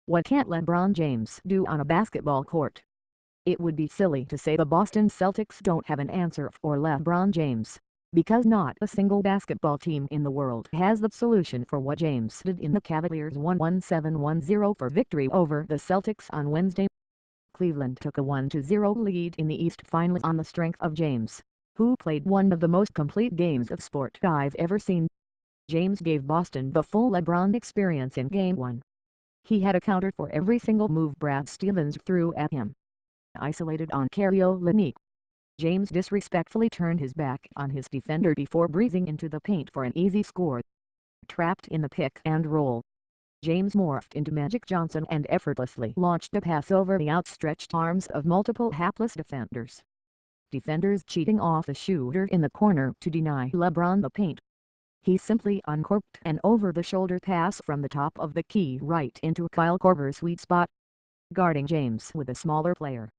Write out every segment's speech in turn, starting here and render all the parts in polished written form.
What can't LeBron James do on a basketball court? It would be silly to say the Boston Celtics don't have an answer for LeBron James, because not a single basketball team in the world has the solution for what James did in the Cavaliers' 117-1-0 for victory over the Celtics on Wednesday. Cleveland took a 1-0 lead in the East Finals on the strength of James, who played one of the most complete games of sport I've ever seen. James gave Boston the full LeBron experience in Game 1. He had accounted for every single move Brad Stevens threw at him. Isolated on Cario Lanique, James disrespectfully turned his back on his defender before breezing into the paint for an easy score. Trapped in the pick and roll, James morphed into Magic Johnson and effortlessly launched a pass over the outstretched arms of multiple hapless defenders. Defenders cheating off the shooter in the corner to deny LeBron the paint. He simply uncorked an over-the-shoulder pass from the top of the key right into Kyle Korver's sweet spot. Guarding James with a smaller player,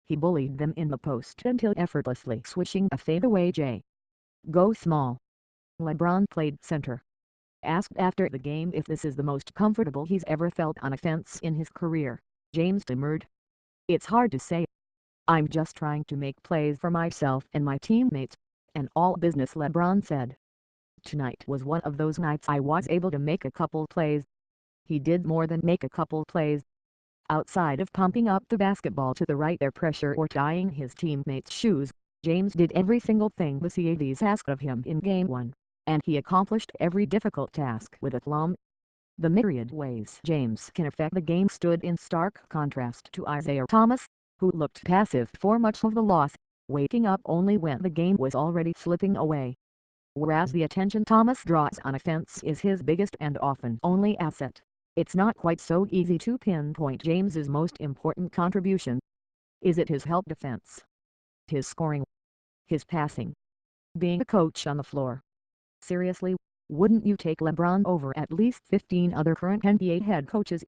he bullied them in the post until effortlessly swishing a fadeaway J. Go small. LeBron played center. Asked after the game if this is the most comfortable he's ever felt on offense in his career, James demurred. "It's hard to say. I'm just trying to make plays for myself and my teammates, and all business," LeBron said. "Tonight was one of those nights I was able to make a couple plays." He did more than make a couple plays. Outside of pumping up the basketball to the right, their pressure, or tying his teammates' shoes, James did every single thing the Cavs asked of him in Game 1, and he accomplished every difficult task with aplomb. The myriad ways James can affect the game stood in stark contrast to Isaiah Thomas, who looked passive for much of the loss, waking up only when the game was already slipping away. Whereas the attention Thomas draws on offense is his biggest and often only asset, it's not quite so easy to pinpoint James's most important contribution. Is it his help defense? His scoring? His passing? Being a coach on the floor? Seriously, wouldn't you take LeBron over at least 15 other current NBA head coaches?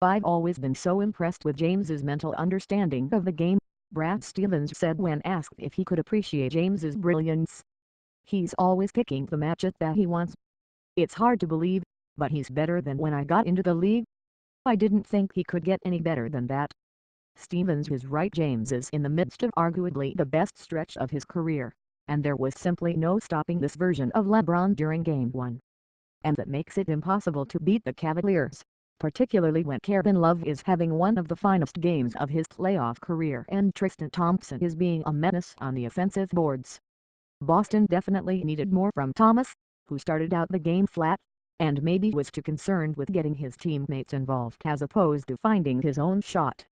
"I've always been so impressed with James's mental understanding of the game," Brad Stevens said when asked if he could appreciate James's brilliance. "He's always picking the matchup that he wants. It's hard to believe, but he's better than when I got into the league. I didn't think he could get any better than that." Stevens is right. James is in the midst of arguably the best stretch of his career, and there was simply no stopping this version of LeBron during Game 1. And that makes it impossible to beat the Cavaliers, particularly when Kevin Love is having one of the finest games of his playoff career and Tristan Thompson is being a menace on the offensive boards. Boston definitely needed more from Thomas, who started out the game flat, and maybe was too concerned with getting his teammates involved as opposed to finding his own shot.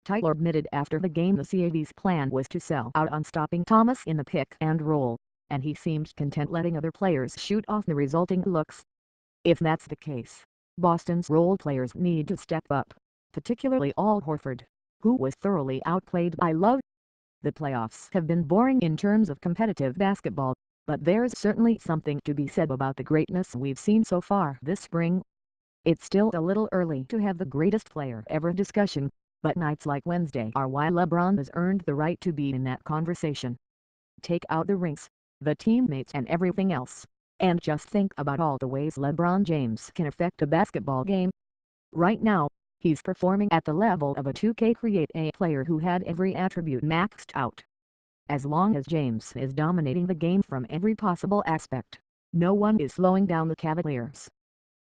Tyler admitted after the game the Cavs' plan was to sell out on stopping Thomas in the pick and roll, and he seemed content letting other players shoot off the resulting looks. If that's the case, Boston's role players need to step up, particularly Al Horford, who was thoroughly outplayed by Love. The playoffs have been boring in terms of competitive basketball, but there's certainly something to be said about the greatness we've seen so far this spring. It's still a little early to have the greatest player ever discussion, but nights like Wednesday are why LeBron has earned the right to be in that conversation. Take out the rings, the teammates and everything else, and just think about all the ways LeBron James can affect a basketball game. Right now, he's performing at the level of a 2K Create A player who had every attribute maxed out. As long as James is dominating the game from every possible aspect, no one is slowing down the Cavaliers.